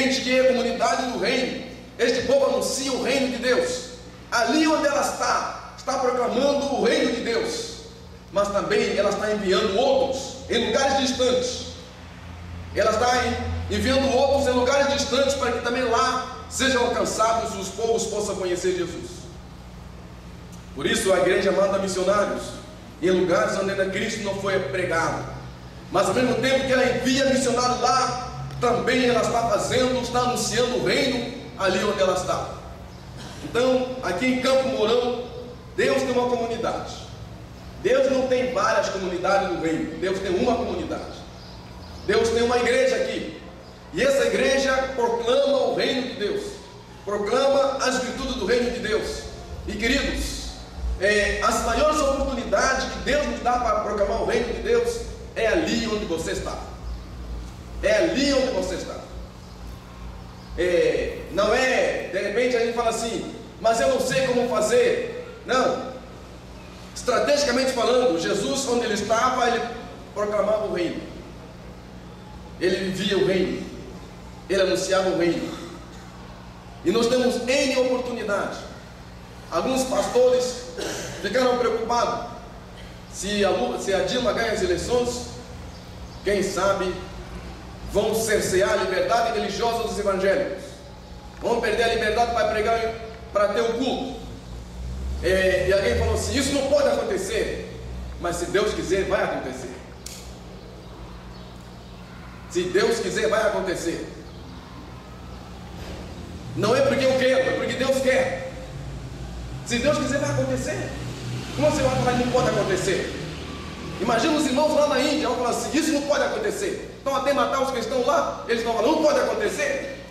que é a comunidade do reino. Este povo anuncia o reino de Deus. Ali onde ela está proclamando o reino de Deus. Mas também ela está enviando outros em lugares distantes. Ela está enviando outros em lugares distantes para que também lá sejam alcançados e os povos possam conhecer Jesus. Por isso a igreja manda missionários em lugares onde ainda Cristo não foi pregado. Mas ao mesmo tempo que ela envia missionários lá, também ela está anunciando o reino ali onde ela está. Então, aqui em Campo Mourão, Deus tem uma comunidade. Deus não tem várias comunidades no reino. Deus tem uma comunidade. Deus tem uma igreja aqui. E essa igreja proclama o reino de Deus. Proclama as virtudes do reino de Deus. E queridos, as maiores oportunidades que Deus nos dá para proclamar o reino de Deus é ali onde você está. É ali onde você está. Não é, de repente a gente fala assim, mas eu não sei como fazer. Não. Estrategicamente falando, Jesus, onde ele estava, ele proclamava o reino. Ele vivia o reino. Ele anunciava o reino. E nós temos N oportunidades. Alguns pastores ficaram preocupados. Se a Dilma ganha as eleições, quem sabe vão cercear a liberdade religiosa dos evangélicos. Vão perder a liberdade para pregar, para ter o culto. E alguém falou assim, isso não pode acontecer. Mas se Deus quiser, vai acontecer. Se Deus quiser, vai acontecer. Não é porque eu quero, é porque Deus quer. Se Deus quiser, vai acontecer. Como você vai falar que não pode acontecer? Imagina os irmãos lá na Índia, vão falar assim, isso não pode acontecer. Estão até matar os cristãos lá, eles estão falando, não pode acontecer.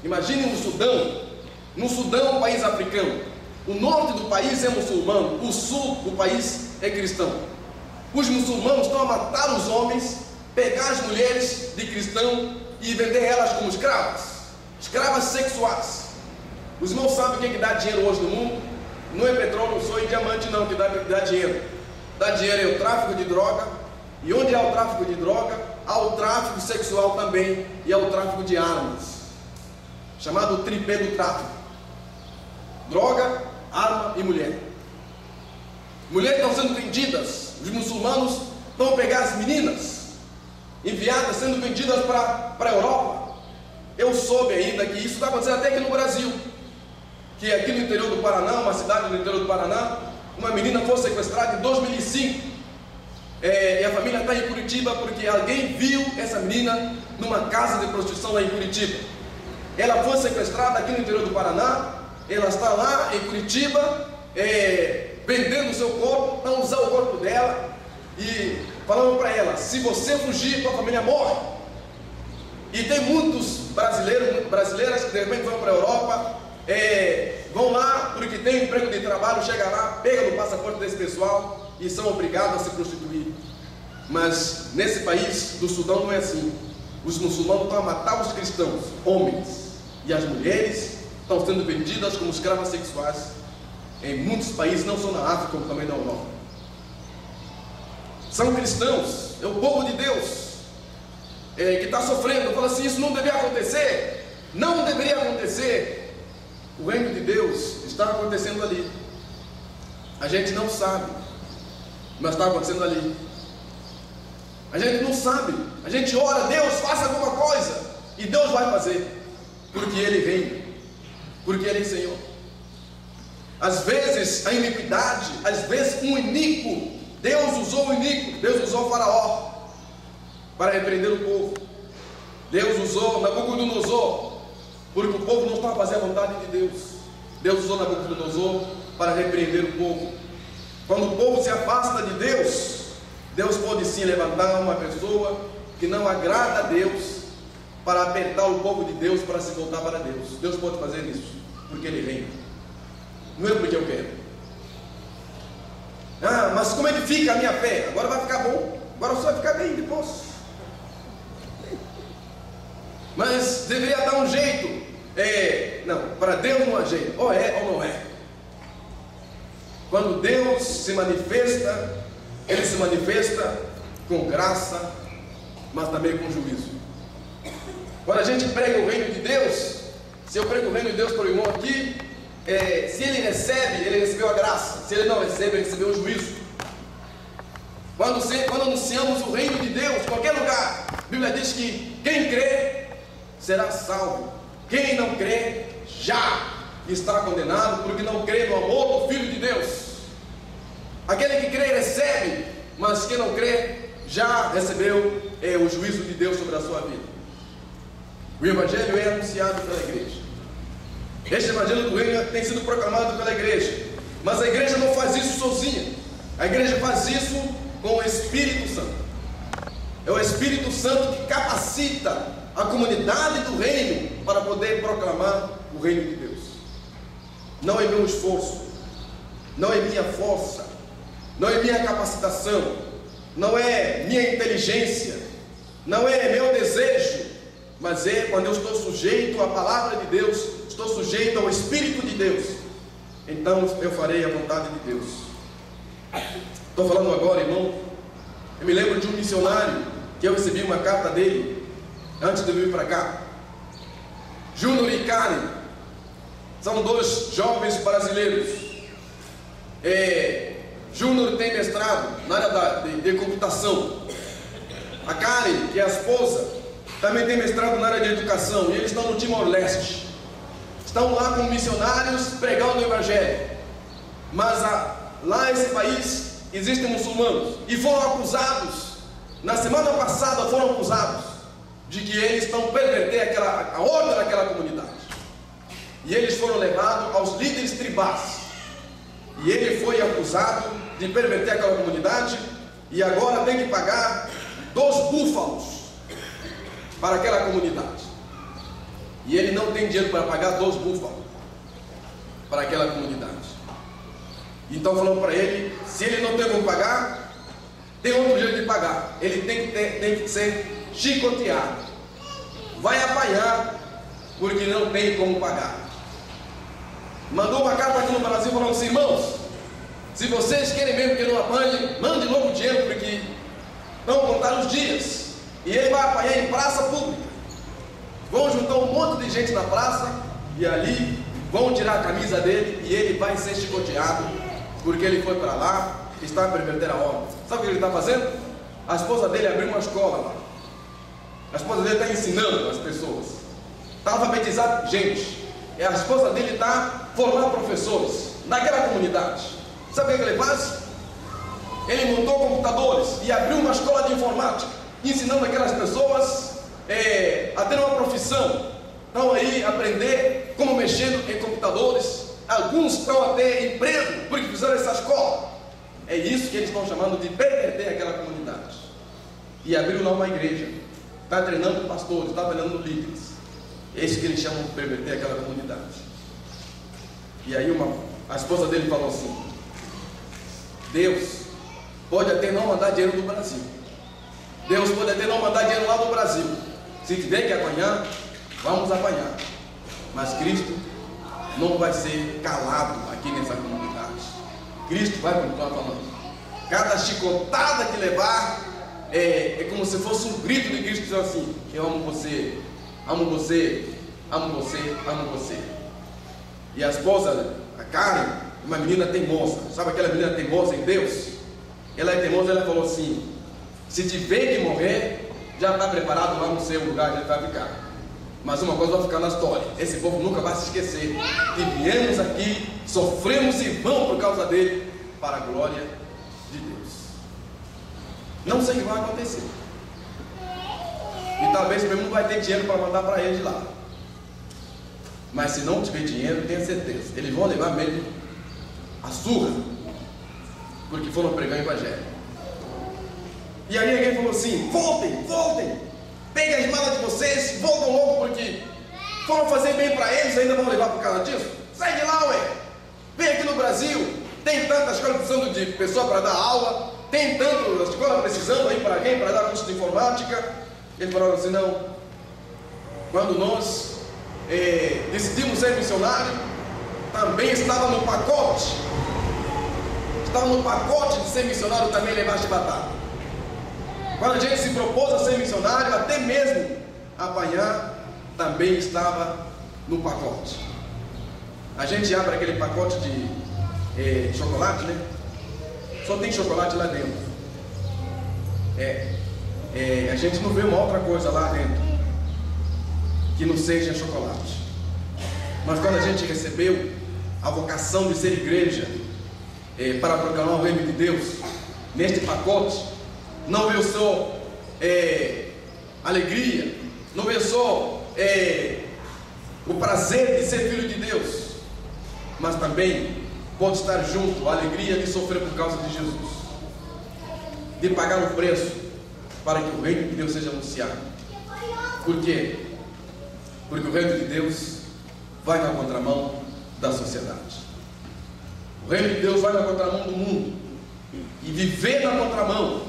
Imagine no Sudão, um país africano. O norte do país é muçulmano, o sul do país é cristão. Os muçulmanos estão a matar os homens, pegar as mulheres de cristão e vender elas como escravas sexuais. Os irmãos sabem o que dá dinheiro hoje no mundo? Não é petróleo, só e diamante não, que dá dinheiro. Dá dinheiro é o tráfico de droga, e onde há o tráfico de droga, há o tráfico sexual também, e há o tráfico de armas, chamado tripé do tráfico: droga, arma e mulher. Mulheres estão sendo vendidas, os muçulmanos vão pegar as meninas enviadas, sendo vendidas para a Europa. Eu soube ainda que isso está acontecendo até aqui no Brasil, que aqui no interior do Paraná, uma cidade no interior do Paraná, uma menina foi sequestrada em 2005, e a família está em Curitiba porque alguém viu essa menina numa casa de prostituição lá em Curitiba. Ela foi sequestrada aqui no interior do Paraná, ela está lá em Curitiba, vendendo o seu corpo, para usar o corpo dela, e falando para ela, se você fugir, tua família morre. E tem muitos brasileiras que de repente vão para a Europa, vão lá porque tem um emprego de trabalho, chega lá, pega no passaporte desse pessoal e são obrigados a se prostituir. Mas nesse país do Sudão não é assim. Os muçulmanos estão a matar os cristãos, homens, e as mulheres estão sendo vendidas como escravas sexuais em muitos países, não só na África como também na Europa. São cristãos, é o povo de Deus que está sofrendo. Fala assim, isso não deveria acontecer. Não deveria acontecer. O reino de Deus está acontecendo ali. A gente não sabe, mas está acontecendo ali. A gente não sabe. A gente ora, Deus, faça alguma coisa, e Deus vai fazer, porque Ele reina, porque Ele é Senhor. Às vezes a iniquidade, às vezes um iníquo, Deus usou o iníquo, Deus usou o Faraó para repreender o povo. Deus usou Nabucodonosor, porque o povo não estava fazendo a vontade de Deus. Deus usou Nabucodonosor para repreender o povo. Quando o povo se afasta de Deus, Deus pode sim levantar uma pessoa que não agrada a Deus para apertar o povo de Deus para se voltar para Deus. Deus pode fazer isso, porque Ele reina. Não é porque eu quero. Mas como é que fica a minha fé? Agora vai ficar bom, agora só vai ficar bem depois. Mas deveria dar um jeito. Não, para Deus não há jeito, ou é ou não é. Quando Deus se manifesta, Ele se manifesta com graça, mas também com juízo. Quando a gente prega o reino de Deus, se eu prego o reino de Deus para o irmão aqui, se ele recebe, ele recebeu a graça. Se ele não recebe, ele recebeu o juízo. Quando anunciamos o reino de Deus, em qualquer lugar, a Bíblia diz que quem crê será salvo. Quem não crê já está condenado, porque não crê no amor do Filho de Deus. Aquele que crê recebe, mas quem não crê já recebeu o juízo de Deus sobre a sua vida. O Evangelho é anunciado pela igreja. Este Evangelho do reino tem sido proclamado pela igreja, mas a igreja não faz isso sozinha. A igreja faz isso com o Espírito Santo. É o Espírito Santo que capacita a comunidade do reino para poder proclamar o reino de Deus. Não é meu esforço, não é minha força, não é minha capacitação, não é minha inteligência, não é meu desejo, mas é quando eu estou sujeito à palavra de Deus, estou sujeito ao Espírito de Deus, então eu farei a vontade de Deus. Estou falando agora, irmão, eu me lembro de um missionário que eu recebi uma carta dele antes de eu vir para cá. Júnior e Karen são dois jovens brasileiros. Júnior tem mestrado na área de computação. A Karen, que é a esposa, também tem mestrado na área de educação. E eles estão no Timor-Leste. Estão lá como missionários pregando o Evangelho. Mas lá nesse país existem muçulmanos. E foram acusados, na semana passada foram acusados de que eles estão pervertendo a ordem daquela comunidade. E eles foram levados aos líderes tribais. E ele foi acusado de perverter aquela comunidade e agora tem que pagar 2 búfalos para aquela comunidade. E ele não tem dinheiro para pagar 2 búfalos para aquela comunidade. Então falou para ele, se ele não tem como pagar, tem outro jeito de pagar. Ele tem que ser chicoteado. Vai apanhar porque não tem como pagar. Mandou uma carta aqui no Brasil falando assim, irmãos, se vocês querem mesmo que ele não apanhe, mande logo o dinheiro, porque vão contar os dias. E ele vai apanhar em praça pública. Vão juntar um monte de gente na praça e ali vão tirar a camisa dele e ele vai ser chicoteado, porque ele foi para lá e está a perverter a ordem. Sabe o que ele está fazendo? A esposa dele abriu uma escola lá. A esposa dele está ensinando as pessoas. Está alfabetizando gente. E a esposa dele está formando professores naquela comunidade. Sabe o que ele faz? Ele montou computadores e abriu uma escola de informática, ensinando aquelas pessoas a ter uma profissão. Estão aí a aprender como mexer em computadores. Alguns estão a ter emprego porque fizeram essa escola. É isso que eles estão chamando de perverter aquela comunidade. E abriu lá uma igreja. Está treinando pastores, está treinando líderes. É isso que eles chamam de perverter aquela comunidade. E aí a esposa dele falou assim, Deus pode até não mandar dinheiro do Brasil. Deus pode até não mandar dinheiro lá do Brasil. Se tiver que apanhar, vamos apanhar. Mas Cristo não vai ser calado aqui nessa comunidade. Cristo vai continuar falando. Cada chicotada que levar é como se fosse um grito de Cristo dizendo assim, eu amo você, amo você, amo você, amo você. E a esposa, a Karen, uma menina teimosa. Sabe aquela menina teimosa em Deus? Ela é teimosa, ela falou assim, se tiver que morrer, já está preparado lá no seu lugar, já vai ficar. Mas uma coisa vai ficar na história, esse povo nunca vai se esquecer que viemos aqui, sofremos em vão por causa dele, para a glória de Deus. Não sei o que vai acontecer. E talvez mesmo não vai ter dinheiro para mandar para eles lá. Mas se não tiver dinheiro, tenha certeza, eles vão levar mesmo a surra, porque foram pregar o Evangelho. E aí alguém falou assim, voltem, voltem, peguem as malas de vocês, voltam logo, porque foram fazer bem para eles, ainda vão levar por causa disso. Sai de lá, ué, vem aqui no Brasil, tem tanta escola precisando de pessoa para dar aula, tem tanto escola precisando aí para alguém para dar curso de informática. Ele falou assim, não, quando nós decidimos ser missionário, também estava no pacote de ser missionário também levar chibatada. Quando a gente se propôs a ser missionário, até mesmo apanhar também estava no pacote. A gente abre aquele pacote de chocolate, né? Só tem chocolate lá dentro. A gente não vê uma outra coisa lá dentro que não seja chocolate. Mas quando a gente recebeu a vocação de ser igreja para proclamar o reino de Deus, neste pacote não veio só alegria, não veio só o prazer de ser filho de Deus, mas também pode estar junto a alegria de sofrer por causa de Jesus, de pagar o preço para que o reino de Deus seja anunciado. Por quê? Porque o reino de Deus vai na contramão da sociedade. O reino de Deus vai na contramão do mundo. E viver na contramão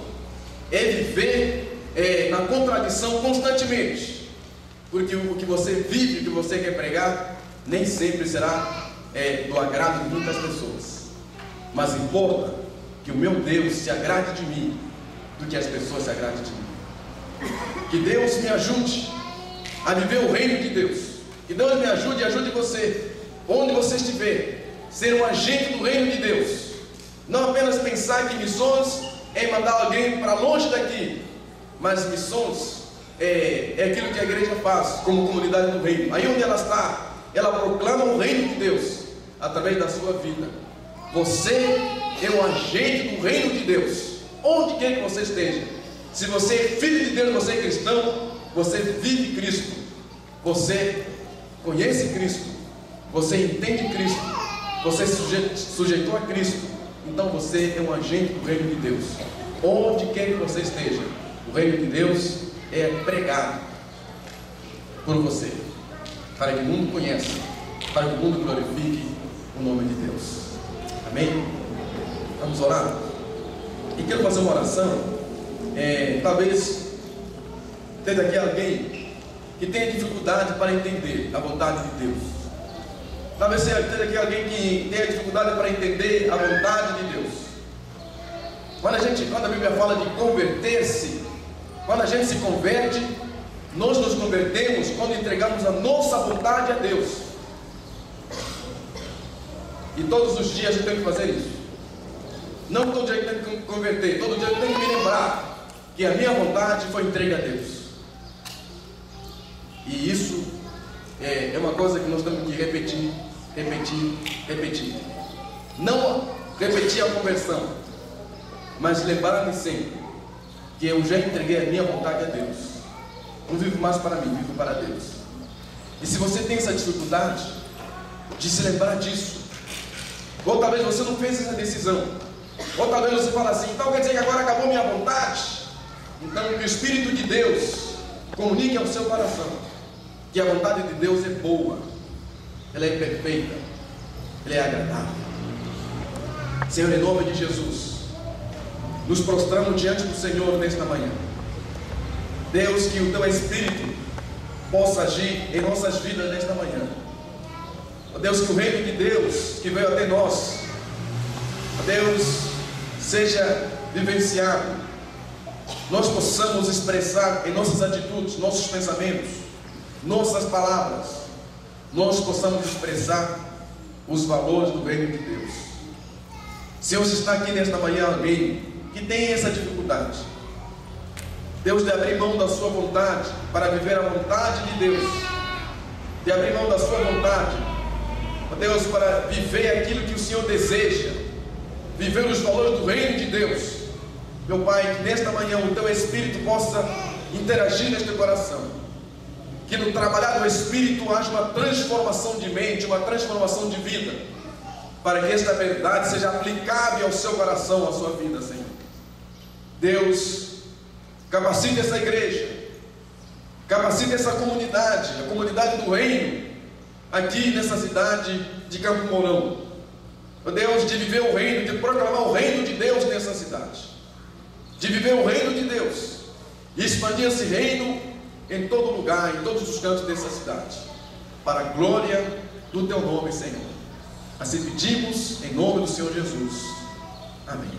é viver na contradição constantemente. Porque o que você vive, o que você quer pregar, nem sempre será do agrado de muitas pessoas. Mas importa que o meu Deus se agrade de mim do que as pessoas se agradem de mim. Que Deus me ajude a viver o reino de Deus. Que Deus me ajude e ajude você, onde você estiver, ser um agente do reino de Deus. Não apenas pensar que missões é mandar alguém para longe daqui, mas missões é aquilo que a igreja faz como comunidade do reino. Aí onde ela está, ela proclama o reino de Deus através da sua vida. Você é um agente do reino de Deus, onde quer que você esteja. Se você é filho de Deus, você é cristão, você vive Cristo, você conhece Cristo, você entende Cristo, você sujeitou a Cristo, então você é um agente do reino de Deus. Onde quer que você esteja, o reino de Deus é pregado por você, para que o mundo conheça, para que o mundo glorifique o nome de Deus. Amém? Vamos orar? E quero fazer uma oração. Talvez tenha aqui alguém que tenha dificuldade para entender a vontade de Deus. Talvez tenha aqui alguém que tenha dificuldade para entender a vontade de Deus. Quando a Bíblia fala de converter-se, quando a gente se converte, nós nos convertemos quando entregamos a nossa vontade a Deus. E todos os dias eu tenho que fazer isso. Não todo dia eu tenho que me converter, todo dia eu tenho que me lembrar que a minha vontade foi entregue a Deus. E isso é uma coisa que nós temos que repetir. Não repetir a conversão, mas lembrar-me sempre que eu já entreguei a minha vontade a Deus. Não vivo mais para mim, vivo para Deus. E se você tem essa dificuldade de se lembrar disso, ou talvez você não fez essa decisão, ou talvez você fala assim, então quer dizer que agora acabou minha vontade? Então que o Espírito de Deus comunique ao seu coração que a vontade de Deus é boa, ela é perfeita, ela é agradável. Senhor, em nome de Jesus, nos prostramos diante do Senhor nesta manhã. Deus, que o Teu Espírito possa agir em nossas vidas nesta manhã. Ó Deus, que o reino de Deus que veio até nós, ó Deus, seja vivenciado. Nós possamos expressar em nossas atitudes, nossos pensamentos, nossas palavras, nós possamos expressar os valores do reino de Deus. Senhor, se está aqui nesta manhã alguém que tem essa dificuldade, Deus, de abrir mão da sua vontade para viver a vontade de Deus, de abrir mão da sua vontade, ó Deus, para viver aquilo que o Senhor deseja, viver os valores do reino de Deus. Meu Pai, que nesta manhã o Teu Espírito possa interagir neste coração, que no trabalhar do Espírito haja uma transformação de mente, uma transformação de vida, para que esta verdade seja aplicável ao seu coração, à sua vida, Senhor. Deus, capacite essa igreja, capacite essa comunidade, a comunidade do reino, aqui nessa cidade de Campo Mourão, ó Deus, de viver o reino, de proclamar o reino de Deus nessa cidade, de viver o reino de Deus e expandir esse reino em todo lugar, em todos os cantos dessa cidade, para a glória do Teu nome, Senhor. Assim pedimos em nome do Senhor Jesus. Amém.